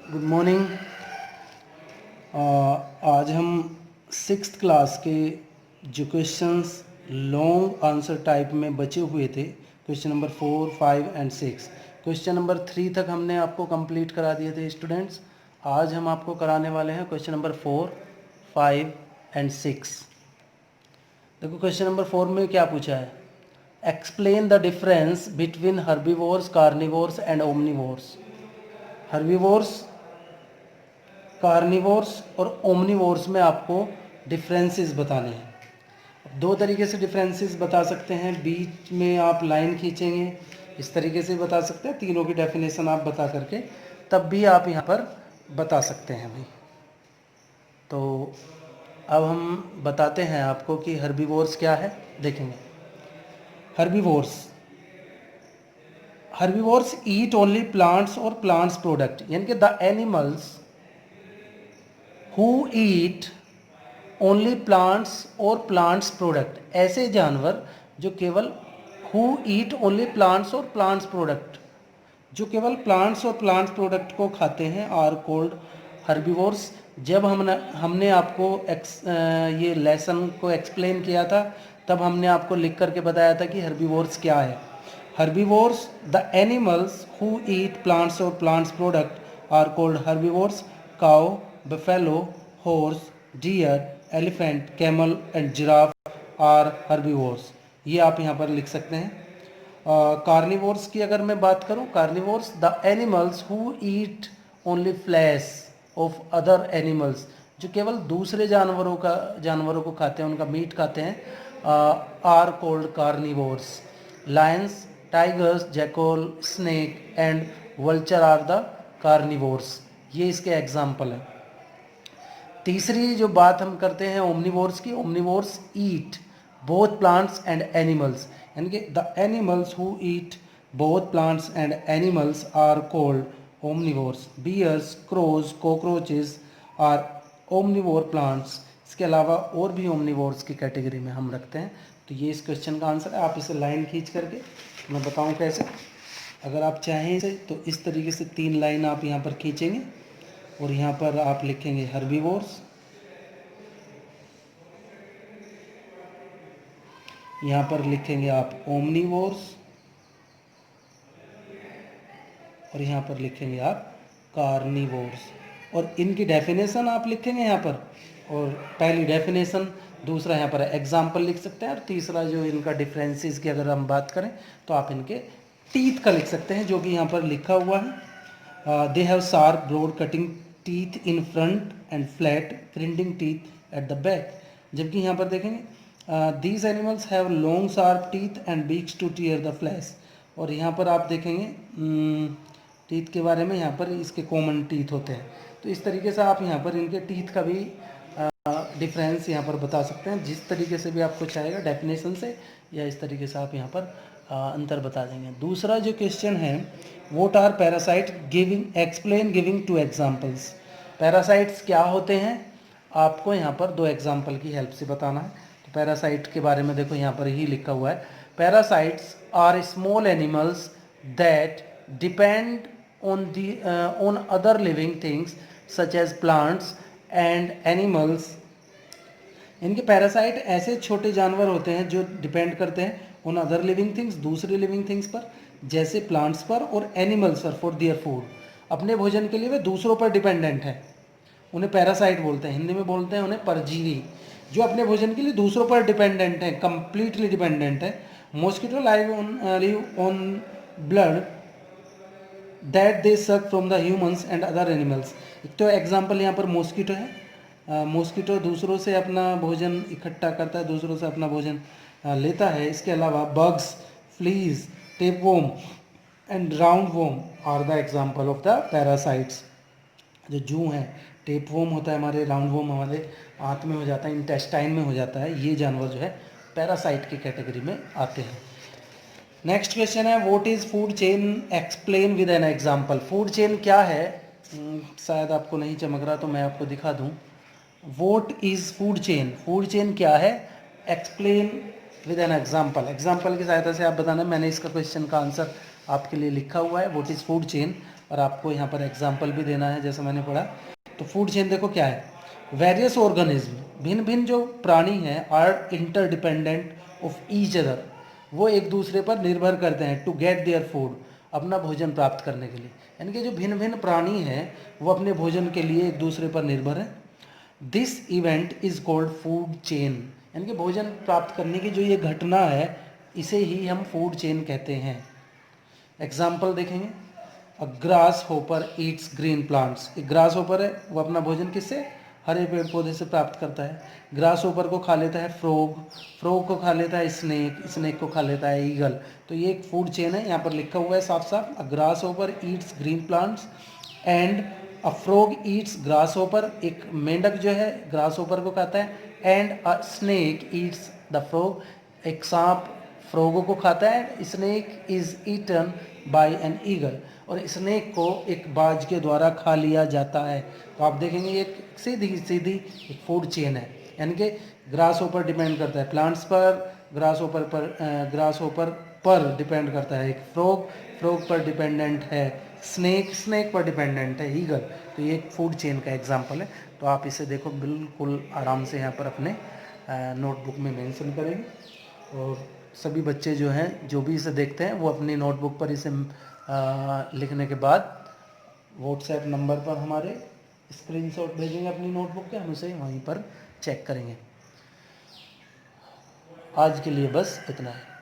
Good morning. आज हम sixth class के जो क्वेश्चंस लॉन्ग आंसर टाइप में बचे हुए थे, question number 4, 5 and 6, question number 3 तक हमने आपको कंप्लीट करा दिए थे स्टूडेंट्स। आज हम आपको कराने वाले हैं क्वेश्चन नंबर 4, 5 एंड 6। देखो क्वेश्चन नंबर 4 में क्या पूछा है, explain the difference between herbivores, carnivores and omnivores. Herbivores, carnivores और ओमनिवोर्स में आपको डिफरेंसेस बताने हैं। दो तरीके से डिफरेंसेस बता सकते हैं, बीच में आप लाइन खींचेंगे, इस तरीके से बता सकते हैं। तीनों की डेफिनेशन आप बता करके तब भी आप यहाँ पर बता सकते हैं भाई। तो अब हम बताते हैं आपको कि हर्बीवोर्स क्या है, देखेंगे। Herbivores, herbivores eat only plants और प्लांट्स प्रोडक्ट, यानी कि the animals who eat only plants और प्लांट्स प्रोडक्ट। ऐसे जानवर जो केवल हु ईट ओनली प्लांट्स और प्लांट्स प्रोडक्ट, जो केवल प्लांट्स और प्लांट्स प्रोडक्ट को खाते हैं, आर कोल्ड हर्बीवोर्स। जब हमने आपको ये लेसन को एक्सप्लेन किया था, तब हमने आपको लिख करके बताया था कि हर्बीवोर्स क्या है। Herbivores, the animals who eat plants और plants product are called herbivores. Cow, buffalo, horse, deer, elephant, camel and giraffe are herbivores. ये आप यहाँ पर लिख सकते हैं। कार्निवोर्स की अगर मैं बात करूं, carnivores, the animals who eat only flash of other animals, जो केवल दूसरे जानवरों को खाते हैं, उनका मीट खाते हैं, are called carnivores. Lions, tigers, jackal, snake and vulture are the carnivores. ये इसके एग्जाम्पल हैं। तीसरी जो बात हम करते हैं ओमनिवोर्स की, omnivores eat both plants and animals, यानी कि the animals who eat both plants and animals are called omnivores. Bears, crows, cockroaches are omnivore plants. इसके अलावा और भी ओमनिवोर्स की कैटेगरी में हम रखते हैं। तो ये इस क्वेश्चन का आंसर है। आप इसे लाइन खींच करके, मैं बताऊं कैसे। अगर आप चाहें तो इस तरीके से 3 लाइन आप यहाँ पर खींचेंगे और यहाँ पर आप लिखेंगे हर्बीवोर्स, यहाँ पर लिखेंगे आप ओमनिवोर्स, और यहाँ पर लिखेंगे आप कार्निवोर्स। और इनकी डेफिनेशन आप लिखेंगे यहाँ पर, और पहली डेफिनेशन, दूसरा यहाँ पर एग्जाम्पल लिख सकते हैं, और तीसरा जो इनका डिफरेंसेस की अगर हम बात करें तो आप इनके टीथ का लिख सकते हैं, जो कि यहाँ पर लिखा हुआ है। They have sharp broad cutting teeth in front and flat grinding teeth at the back. जबकि यहाँ पर देखेंगे these animals have long sharp teeth and beaks to tear the flesh. और यहाँ पर आप देखेंगे टीथ के बारे में, यहाँ पर इसके कॉमन टीथ होते हैं। तो इस तरीके से आप यहाँ पर इनके टीथ का भी डिफरेंस यहाँ पर बता सकते हैं, जिस तरीके से भी आपको चाहेगा, डेफिनेशन से या इस तरीके से आप यहाँ पर अंतर बता देंगे। दूसरा जो क्वेश्चन है, what are parasite, giving explain giving 2 examples. पैरासाइट्स क्या होते हैं, आपको यहाँ पर 2 एग्जांपल की हेल्प से बताना है। तो पैरासाइट के बारे में देखो यहाँ पर ही लिखा हुआ है, parasites are small animals that depend on other living things such as plants and animals। इनके पैरासाइट ऐसे छोटे जानवर होते हैं जो डिपेंड करते हैं ऑन अदर लिविंग थिंग्स, दूसरे लिविंग थिंग्स पर, जैसे प्लांट्स पर और एनिमल्स पर, फॉर देयर फूड। अपने भोजन के लिए वे दूसरों पर डिपेंडेंट है, उन्हें पैरासाइट बोलते हैं। हिंदी में बोलते हैं उन्हें परजीवी, जो अपने भोजन के लिए दूसरों पर डिपेंडेंट है, कंप्लीटली डिपेंडेंट है। Mosquito live on blood that they suck from the humans and other animals. एक तो एग्जाम्पल यहाँ पर मॉस्किटो है। मॉस्किटो दूसरों से अपना भोजन इकट्ठा करता है, दूसरों से अपना भोजन लेता है। इसके अलावा bugs, fleas, tapeworm and round worm are the example of the parasites. जो जू हैं, टेपवॉर्म होता है हमारे, राउंड वॉर्म हमारे आंत में हो जाता है, इंटेस्टाइन में हो जाता है। ये जानवर जो है पैरासाइट की कैटेगरी में आते हैं। नेक्स्ट क्वेश्चन है, what is food chain, explain with an example. Food chain क्या है, शायद आपको नहीं चमक रहा तो मैं आपको दिखा दूं। What is food chain, food chain क्या है, explain with an example. Example की सहायता से आप बताना। मैंने इसका क्वेश्चन का आंसर आपके लिए लिखा हुआ है, व्हाट इज फूड चेन। और आपको यहाँ पर एग्जाम्पल भी देना है जैसे मैंने पढ़ा। तो फूड चेन देखो क्या है, वेरियस ऑर्गेनिज्म, भिन्न भिन्न जो प्राणी हैं, are interdependent of each other, वो एक दूसरे पर निर्भर करते हैं टू गेट देयर फूड, अपना भोजन प्राप्त करने के लिए। यानी कि जो भिन्न भिन्न प्राणी हैं वो अपने भोजन के लिए एक दूसरे पर निर्भर हैं। This event is called food chain, यानी कि भोजन प्राप्त करने की जो ये घटना है इसे ही हम फूड चेन कहते हैं। एग्जाम्पल देखेंगे, अ grasshopper eats green plants, एक ग्रास होपर है वो अपना भोजन किससे, हरे पेड़ पौधे से प्राप्त करता है। ग्रास होपर को खा लेता है फ्रॉग, फ्रॉग को खा लेता है स्नेक, स्नेक को खा लेता है ईगल। तो ये एक फूड चेन है, यहाँ पर लिखा हुआ है साफ साफ, a grasshopper eats green plants and a frog eats grasshopper, एक मेंढक जो है ग्रास होपर को खाता है, and a snake eats the frog, एक सांप फ्रॉगो को खाता है, snake is eaten by an eagle, और स्नेक को एक बाज के द्वारा खा लिया जाता है। तो आप देखेंगे ये एक सीधी सीधी एक फूड चेन है, यानी कि ग्रास होपर डिपेंड करता है प्लांट्स पर, ग्रास होपर पर डिपेंड करता है एक फ्रॉग, फ्रॉग पर डिपेंडेंट है स्नेक, स्नेक पर डिपेंडेंट है ईगल। तो ये एक फूड चेन का एग्जांपल है। तो आप इसे देखो बिल्कुल आराम से यहाँ पर अपने नोटबुक में मेंशन करेंगे, और सभी बच्चे जो हैं जो भी इसे देखते हैं वो अपनी नोटबुक पर इसे लिखने के बाद व्हाट्सएप नंबर पर हमारे स्क्रीनशॉट भेजेंगे अपनी नोटबुक के, हम उसे वहीं पर चेक करेंगे। आज के लिए बस इतना है।